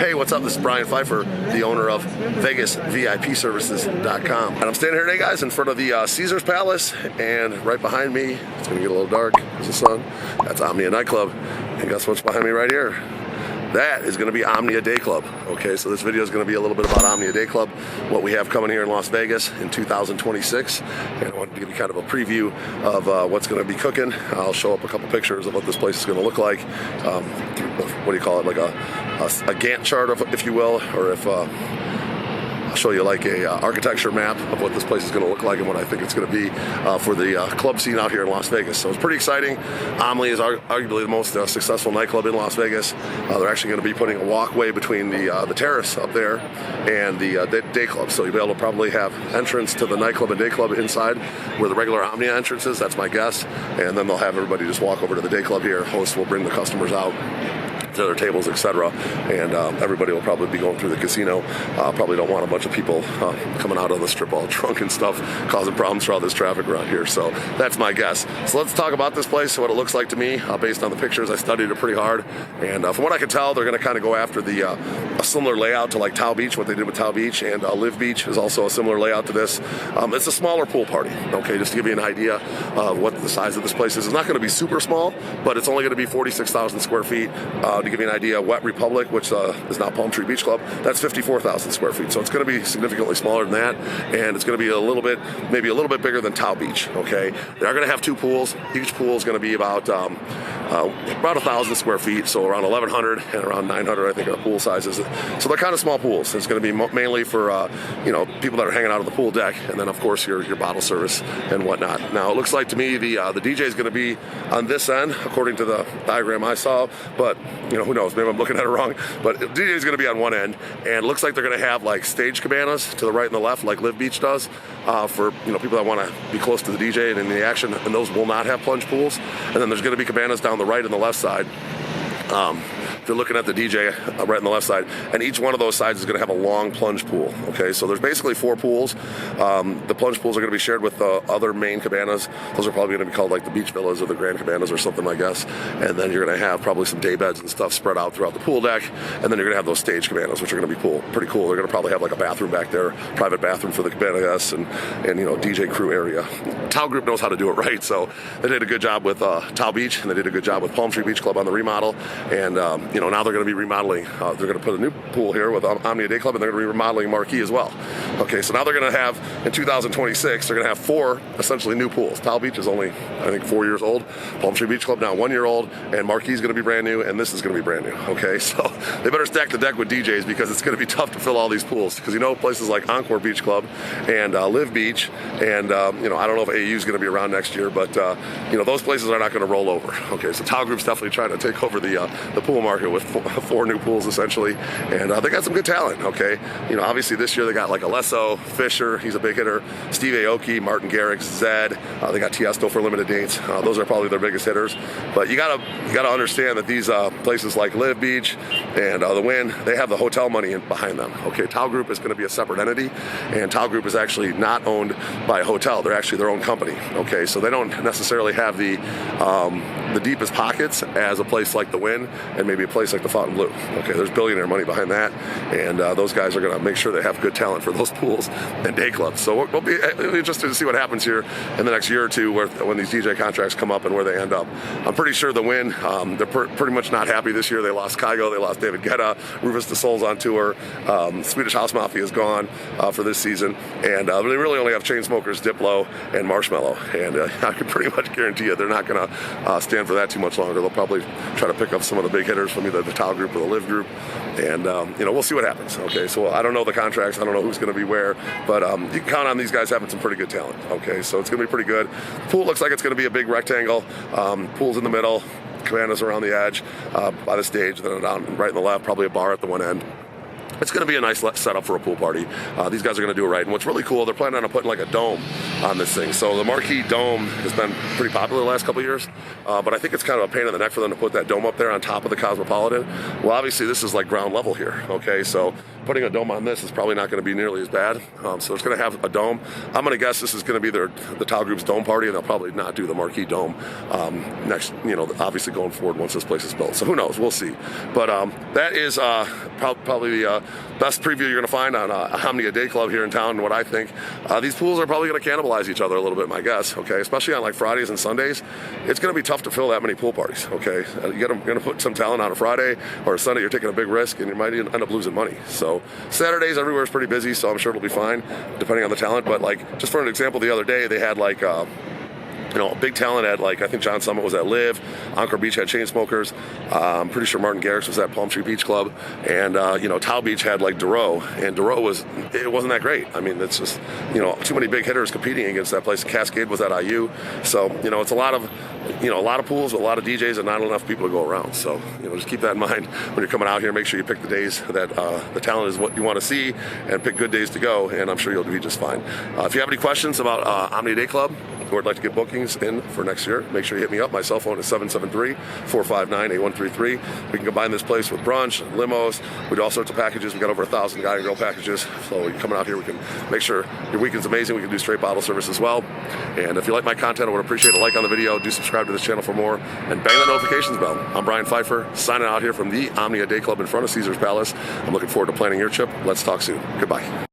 Hey, what's up? This is Brian Pfeiffer, the owner of VegasVIPservices.com. And I'm standing here today, guys, in front of the Caesars Palace. And right behind me, it's going to get a little dark, there's the sun. That's Omnia Nightclub. And guess what's behind me right here? That is going to be Omnia Dayclub. Okay, so this video is going to be a little bit about Omnia Dayclub, what we have coming here in Las Vegas in 2026. And I wanted to give you kind of a preview of what's going to be cooking. I'll show up a couple pictures of what this place is going to look like. What do you call it? Like a Gantt chart, if you will, or if I'll show you like a architecture map of what this place is going to look like and what I think it's going to be for the club scene out here in Las Vegas. So it's pretty exciting. Omnia is arguably the most successful nightclub in Las Vegas. They're actually going to be putting a walkway between the terrace up there and the day club. So you'll be able to probably have entrance to the nightclub and day club inside where the regular Omnia entrance is. That's my guess. And then they'll have everybody just walk over to the day club here. Host will bring the customers out to their tables, etc., and everybody will probably be going through the casino. Probably don't want a bunch of people coming out on the strip all drunk and stuff, causing problems for all this traffic around here. So that's my guess. So let's talk about this place, what it looks like to me, based on the pictures. I studied it pretty hard, and from what I can tell, they're going to kind of go after a similar layout to like Tao Beach, what they did with Tao Beach, and Live Beach is also a similar layout to this. It's a smaller pool party, okay, just to give you an idea of what the size of this place is. It's not going to be super small, but it's only going to be 46,000 square feet. To give you an idea, Wet Republic, which is now Palm Tree Beach Club, that's 54,000 square feet. So it's going to be significantly smaller than that, and it's going to be maybe a little bit bigger than Tao Beach. Okay, they are going to have two pools. Each pool is going to be about 1,000 square feet, so around 1,100 and around 900, I think, are the pool sizes. So they're kind of small pools. It's going to be mainly for people that are hanging out on the pool deck, and then of course your bottle service and whatnot. Now it looks like to me the DJ is going to be on this end, according to the diagram I saw, but who knows? Maybe I'm looking at it wrong. But the DJ is going to be on one end, and it looks like they're going to have like stage cabanas to the right and the left, like Live Beach does, for people that want to be close to the DJ and in the action. And those will not have plunge pools. And then there's going to be cabanas down the right and the left side. If you're looking at the DJ right on the left side, and each one of those sides is going to have a long plunge pool. Okay, so there's basically 4 pools. The plunge pools are going to be shared with the other main cabanas. Those are probably going to be called like the beach villas or the grand cabanas or something, I guess. And then you're going to have probably some day beds and stuff spread out throughout the pool deck. And then you're going to have those stage cabanas, which are going to be pretty cool. They're going to probably have like a bathroom back there, private bathroom for the cabana guests, and DJ crew area. Tao Group knows how to do it right, so they did a good job with Tao Beach, and they did a good job with Palm Tree Beach Club on the remodel. And now they're going to be remodeling. They're going to put a new pool here with Omnia Dayclub, and they're going to be remodeling Marquee as well. Okay, so now they're going to have, in 2026, they're going to have 4 essentially new pools. Tao Beach is only, I think, 4 years old. Palm Tree Beach Club now 1 year old, and Marquee is going to be brand new, and this is going to be brand new. Okay, so they better stack the deck with DJs because it's going to be tough to fill all these pools. Because places like Encore Beach Club and Live Beach, and I don't know if AU is going to be around next year, but those places are not going to roll over. Okay, so Tao Group's definitely trying to take over the pool market with 4 new pools essentially, and they got some good talent. Okay, obviously this year they got like Alesso, Fisher, he's a big hitter, Steve Aoki, Martin Garrix, Zed. They got Tiesto for limited dates. Those are probably their biggest hitters. But you gotta understand that these places like Live Beach and the Wynn, they have the hotel money behind them. Okay, Tao Group is going to be a separate entity, and Tao Group is actually not owned by a hotel. They're actually their own company. Okay, so they don't necessarily have the deepest pockets as a place like the Wynn and maybe a place like the Fontainebleau. Okay, there's billionaire money behind that, and those guys are going to make sure they have good talent for those pools and day clubs. So we'll be interested to see what happens here in the next year or two when these DJ contracts come up and where they end up. I'm pretty sure the Wynn, they're pretty much not happy this year. They lost Kygo, they lost David Guetta, Rufus the Soul's on tour, Swedish House Mafia is gone for this season, and they really only have Chainsmokers, Diplo, and Marshmello, and I can pretty much guarantee you they're not going to stand for that too much longer. They'll probably try to pick up some of the big hitters from either the Tao Group or the Live Group, and we'll see what happens. Okay, so I don't know the contracts, I don't know who's going to be where, but you can count on these guys having some pretty good talent. Okay, so it's going to be pretty good. The pool looks like it's going to be a big rectangle. Pool's in the middle, cabanas around the edge by the stage, then down right in the left, probably a bar at the one end. It's going to be a nice setup for a pool party. These guys are going to do it right. And what's really cool, they're planning on putting like a dome on this thing. So the marquee dome has been pretty popular the last couple of years, but I think it's kind of a pain in the neck for them to put that dome up there on top of the Cosmopolitan. Well, obviously this is like ground level here, okay? So putting a dome on this is probably not going to be nearly as bad. So it's going to have a dome. I'm going to guess this is going to be the Tile Group's dome party, and they'll probably not do the marquee dome next, obviously going forward once this place is built. So who knows? We'll see. But that is probably the best preview you're going to find on Omnia Dayclub here in town. And what I think, these pools are probably going to cannibalize each other a little bit, my guess. Okay, especially on like Fridays and Sundays, it's going to be tough to fill that many pool parties. Okay, you're going to put some talent on a Friday or a Sunday. You're taking a big risk, and you might end up losing money. So Saturdays everywhere is pretty busy, so I'm sure it'll be fine depending on the talent. But like, just for an example, the other day they had like big talent at, like, I think John Summit was at Live, Anchor Beach had Chainsmokers, I'm pretty sure Martin Garrix was at Palm Tree Beach Club, and Tile Beach had like Duro, and Duro wasn't that great. I mean, it's just too many big hitters competing against that place. Cascade was at IU, so it's a lot of pools with a lot of DJs and not enough people to go around. So just keep that in mind when you're coming out here. Make sure you pick the days that the talent is what you want to see, and pick good days to go, and I'm sure you'll be just fine. If you have any questions about Omnia Dayclub, or would like to get bookings in for next year, make sure you hit me up. My cell phone is 773-459-8133. We can combine this place with brunch, limos. We do all sorts of packages. We got over 1,000 guy and girl packages. So you're coming out here, we can make sure your weekend's amazing. We can do straight bottle service as well. And if you like my content, I would appreciate a like on the video. Do subscribe to this channel for more, and bang that notifications bell. I'm Brian Pfeiffer, signing out here from the Omnia Dayclub in front of Caesar's Palace. I'm looking forward to planning your trip. Let's talk soon. Goodbye.